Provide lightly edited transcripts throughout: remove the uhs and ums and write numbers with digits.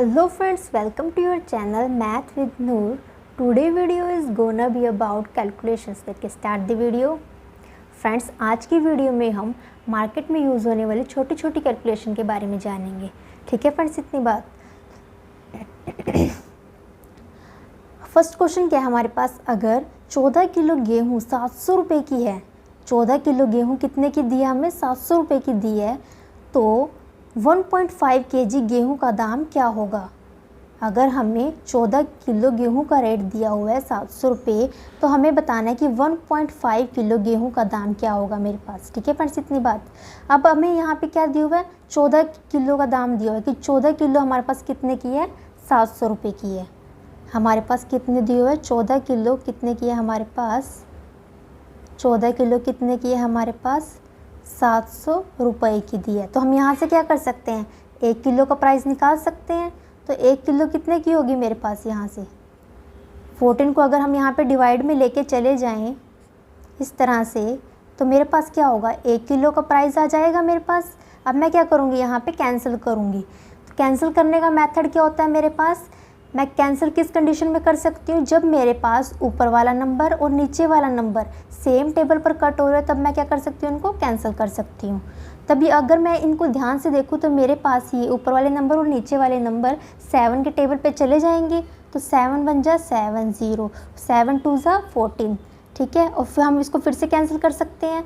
Hello friends, welcome to your channel Math with Noor. Today video is gonna be about calculations. Let's start the video. Friends, आज की video में हम market में use होने वाली छोटी छोटी कैलकुलेशन के बारे में जानेंगे। ठीक है फ्रेंड्स, इतनी बात। फर्स्ट क्वेश्चन क्या है हमारे पास, अगर 14 किलो गेहूँ 700 रुपये की है, 14 किलो गेहूँ कितने की दी है हमें, 700 रुपये की दी है, तो 1.5 केजी गेहूं का दाम क्या होगा। अगर हमें 14 किलो गेहूं का रेट दिया हुआ है 700 रुपये, तो हमें बताना है कि 1.5 किलो गेहूं का दाम क्या होगा मेरे पास। ठीक है फ्रेंड्स, इतनी बात। अब हमें यहाँ पे क्या दिया हुआ है, 14 किलो का दाम दिया हुआ है कि 14 किलो हमारे पास कितने की है, 700 रुपये की है। हमारे पास कितने दिए हुए है, 14 किलो कितने की है हमारे पास, 14 किलो कितने की है हमारे पास, 700 रुपये की दी है। तो हम यहाँ से क्या कर सकते हैं, 1 किलो का प्राइस निकाल सकते हैं। तो 1 किलो कितने की होगी मेरे पास, यहाँ से 14 को अगर हम यहाँ पे डिवाइड में लेके चले जाएं इस तरह से, तो मेरे पास क्या होगा, 1 किलो का प्राइस आ जाएगा मेरे पास। अब मैं क्या करूँगी, यहाँ पे कैंसिल करूँगी। तो कैंसिल करने का मेथड क्या होता है मेरे पास, मैं कैंसिल किस कंडीशन में कर सकती हूँ, जब मेरे पास ऊपर वाला नंबर और नीचे वाला नंबर सेम टेबल पर कट हो रहा है, तब मैं क्या कर सकती हूँ, उनको कैंसिल कर सकती हूँ। तभी अगर मैं इनको ध्यान से देखूँ तो मेरे पास ये ऊपर वाले नंबर और नीचे वाले नंबर 7 के टेबल पे चले जाएंगे। तो 7 1 जा 7 0, 7 2 जा 14। ठीक है, और फिर हम इसको फिर से कैंसिल कर सकते हैं,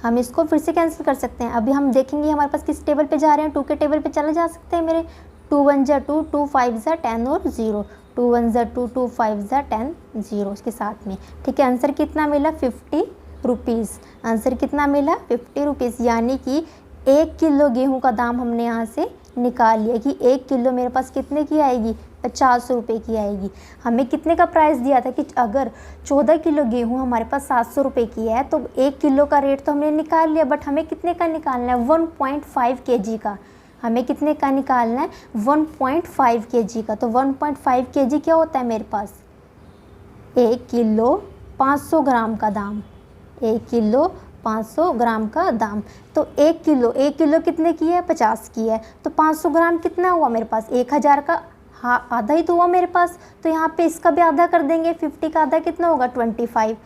हम इसको फिर से कैंसिल कर सकते हैं। अभी हम देखेंगे हमारे पास किस टेबल पे जा रहे हैं, 2 के टेबल पे चले जा सकते हैं मेरे। 2 1 जा 2, 2 5 जा 10 और 0, 2 1 जा 2, 2 5 जा 10 0 इसके साथ में। ठीक है, आंसर कितना मिला, 50 रुपीज़। आंसर कितना मिला, 50 रुपीज़। यानी कि 1 किलो गेहूं का दाम हमने यहाँ से निकाल लिया कि 1 किलो मेरे पास कितने की आएगी, 50 रुपये की आएगी। हमें कितने का प्राइस दिया था कि अगर 14 किलो गेहूं हमारे पास 700 रुपये की है, तो 1 किलो का रेट तो हमने निकाल लिया, बट हमें कितने का निकालना है, 1.5 केजी का। हमें कितने का निकालना है, 1.5 केजी का। तो 1.5 केजी क्या होता है मेरे पास, 1 किलो 500 ग्राम का दाम, 1 किलो 500 ग्राम का दाम। तो 1 किलो कितने की है, 50 की है। तो 500 ग्राम कितना हुआ मेरे पास, 1000 का आधा ही तो हुआ मेरे पास। तो यहाँ पे इसका भी आधा कर देंगे, 50 का आधा कितना होगा, 25।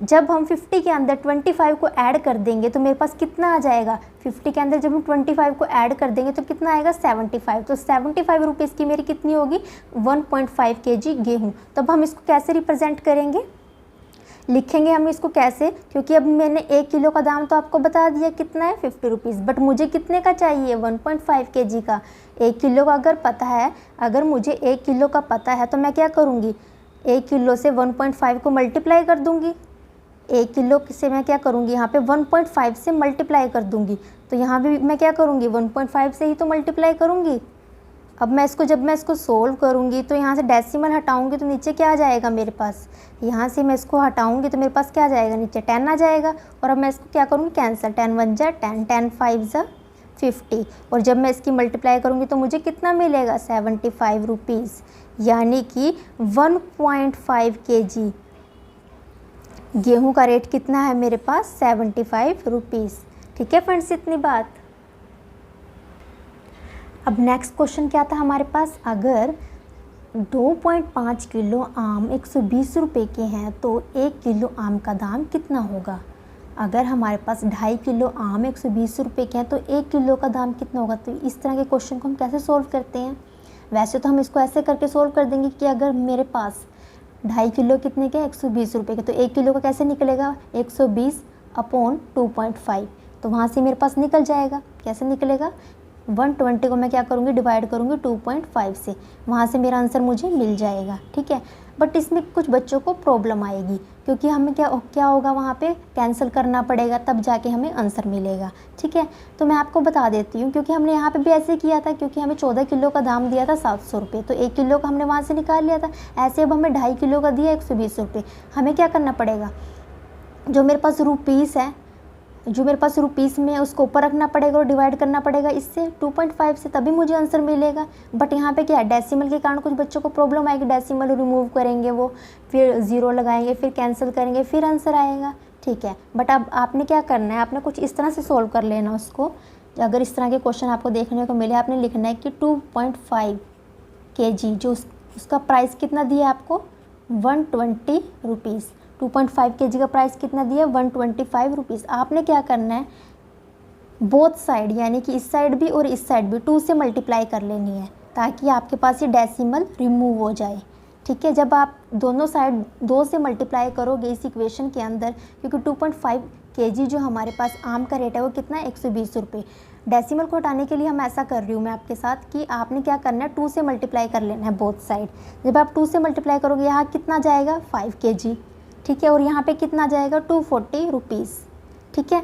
जब हम 50 के अंदर 25 को ऐड कर देंगे तो मेरे पास कितना आ जाएगा, 50 के अंदर जब हम 25 को ऐड कर देंगे तो कितना आएगा, 75। तो 75 रुपीज़ की मेरी कितनी होगी, 1.5 केजी गेहूँ। तब हम इसको कैसे रिप्रेजेंट करेंगे, लिखेंगे हम इसको कैसे, क्योंकि अब मैंने 1 किलो का दाम तो आपको बता दिया कितना है, 50 रुपीज़, बट मुझे कितने का चाहिए, 1.5 केजी का। 1 किलो का अगर पता है, अगर मुझे 1 किलो का पता है तो मैं क्या करूँगी, 1 किलो से 1.5 को मल्टीप्लाई कर दूँगी। 1 किलो से मैं क्या करूँगी, यहाँ पे 1.5 से मल्टीप्लाई कर दूँगी। तो यहाँ भी मैं क्या करूँगी, 1.5 से ही तो मल्टीप्लाई करूँगी। अब मैं इसको जब मैं इसको सोल्व करूँगी तो यहाँ से डेसिमल हटाऊँगी तो नीचे क्या आ जाएगा मेरे पास, यहाँ से मैं इसको हटाऊँगी तो मेरे पास क्या आ जाएगा, नीचे 10 आ जाएगा। और अब मैं इसको क्या करूँगी, कैंसिल, 10 1 जा 10, 10 5 जा 50। और जब मैं इसकी मल्टीप्लाई करूँगी तो मुझे कितना मिलेगा, 75 रुपीज़। यानी कि 1.5 केजी गेहूं का रेट कितना है मेरे पास, 75 रुपीज़। ठीक है फ्रेंड्स, इतनी बात। अब नेक्स्ट क्वेश्चन क्या था हमारे पास, अगर 2.5 किलो आम 120 रुपये के हैं तो 1 किलो आम का दाम कितना होगा। अगर हमारे पास 2.5 किलो आम 120 रुपये के हैं तो 1 किलो का दाम कितना होगा। तो इस तरह के क्वेश्चन को हम कैसे सोल्व करते हैं, वैसे तो हम इसको ऐसे करके सोल्व कर देंगे कि अगर मेरे पास 2.5 किलो कितने के, 120 रुपये के, तो 1 किलो का कैसे निकलेगा, 120 अपॉन 2.5। तो वहाँ से मेरे पास निकल जाएगा, कैसे निकलेगा, 120 को मैं क्या करूँगी, डिवाइड करूँगी 2.5 से, वहाँ से मेरा आंसर मुझे मिल जाएगा। ठीक है, बट इसमें कुछ बच्चों को प्रॉब्लम आएगी, क्योंकि हमें क्या होगा, वहाँ पे कैंसिल करना पड़ेगा, तब जाके हमें आंसर मिलेगा। ठीक है, तो मैं आपको बता देती हूँ, क्योंकि हमने यहाँ पे भी ऐसे किया था, क्योंकि हमें 14 किलो का दाम दिया था 700 रुपये, तो 1 किलो का हमने वहाँ से निकाल लिया था। ऐसे अब हमें 2.5 किलो का दिया 120 रुपये, हमें क्या करना पड़ेगा, जो मेरे पास रुपीस है, जो मेरे पास रुपीस में, उसको ऊपर रखना पड़ेगा और डिवाइड करना पड़ेगा इससे 2.5 से, तभी मुझे आंसर मिलेगा। बट यहाँ पे क्या है, डेसिमल के कारण कुछ बच्चों को प्रॉब्लम आएगी, डेसिमल रिमूव करेंगे वो, फिर ज़ीरो लगाएंगे, फिर कैंसिल करेंगे, फिर आंसर आएगा। ठीक है, बट अब आपने क्या करना है, आपने कुछ इस तरह से सोल्व कर लेना उसको। अगर इस तरह के क्वेश्चन आपको देखने को मिले, आपने लिखना है कि 2.5 kg, जो उसका प्राइस कितना दिया है आपको 120 रुपीज़। 2.5 kg का प्राइस कितना दिया है 125 रुपीज़। आपने क्या करना है, बोथ साइड यानी कि इस साइड भी और इस साइड भी 2 से मल्टीप्लाई कर लेनी है ताकि आपके पास ये डेसिमल रिमूव हो जाए। ठीक है, जब आप दोनों साइड 2 से मल्टीप्लाई करोगे इस इक्वेशन के अंदर, क्योंकि 2.5 kg जो हमारे पास आम का रेट है वो कितना है 120 रुपये। डेसिमल को हटाने के लिए हम ऐसा कर रही हूँ मैं आपके साथ कि आपने क्या करना है 2 से मल्टीप्लाई कर लेना है बोथ साइड। जब आप 2 से मल्टीप्लाई करोगे यहाँ कितना जाएगा 5 kg। ठीक है, और यहाँ पे कितना जाएगा 240 रुपीज़। ठीक है,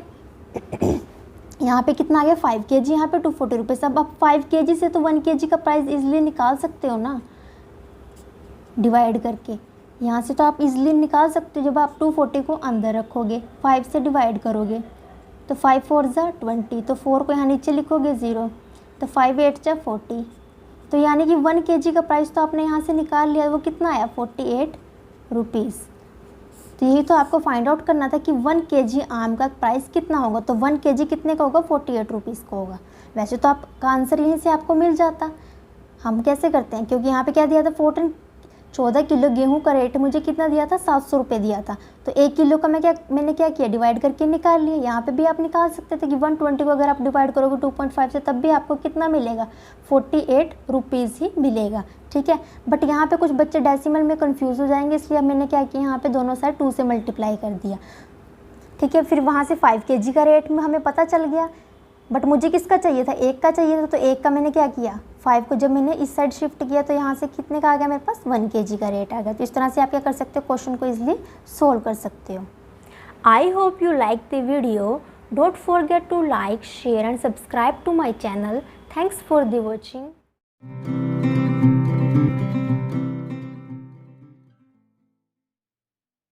यहाँ पे कितना आ गया 5 kg, यहाँ पे 240 रुपीज़। अब आप 5 kg से तो 1 kg का प्राइस इजीली निकाल सकते हो ना, डिवाइड करके। यहाँ से तो आप इजीली निकाल सकते हो जब आप 240 को अंदर रखोगे, 5 से डिवाइड करोगे तो 5 4 जा 20, तो 4 को यहाँ नीचे लिखोगे 0, तो 5 8 जा 40। तो यानी कि 1 kg का प्राइस तो आपने यहाँ से निकाल लिया, वो कितना आया 48 रुपीज़। तो यही तो आपको फाइंड आउट करना था कि 1 kg आम का प्राइस कितना होगा। तो 1 kg कितने का होगा 48 रुपीज़ का होगा। वैसे तो आपका आंसर यहीं से आपको मिल जाता। हम कैसे करते हैं, क्योंकि यहाँ पे क्या दिया था 14 किलो गेहूं का रेट मुझे कितना दिया था 700 रुपये दिया था। तो 1 किलो का मैंने क्या किया डिवाइड करके निकाल लिया। यहाँ पे भी आप निकाल सकते थे कि 120 को अगर आप डिवाइड करोगे 2.5 से तब भी आपको कितना मिलेगा 48 रुपीज़ ही मिलेगा। ठीक है, बट यहाँ पे कुछ बच्चे डेसिमल में कंफ्यूज हो जाएंगे, इसलिए अब मैंने क्या किया यहाँ पे दोनों साइड 2 से मल्टीप्लाई कर दिया। ठीक है, फिर वहाँ से 5 kg का रेट में हमें पता चल गया, बट मुझे किसका चाहिए था 1 का चाहिए था। तो 1 का मैंने क्या किया 5 को जब मैंने इस साइड शिफ्ट किया तो यहाँ से कितने का आ गया मेरे पास 1 kg का रेट आ गया। तो इस तरह से आप क्या कर सकते हो, क्वेश्चन को इजीली सोल्व कर सकते हो। I hope you like the video. Don't forget to like, share and subscribe to my channel. Thanks for the watching.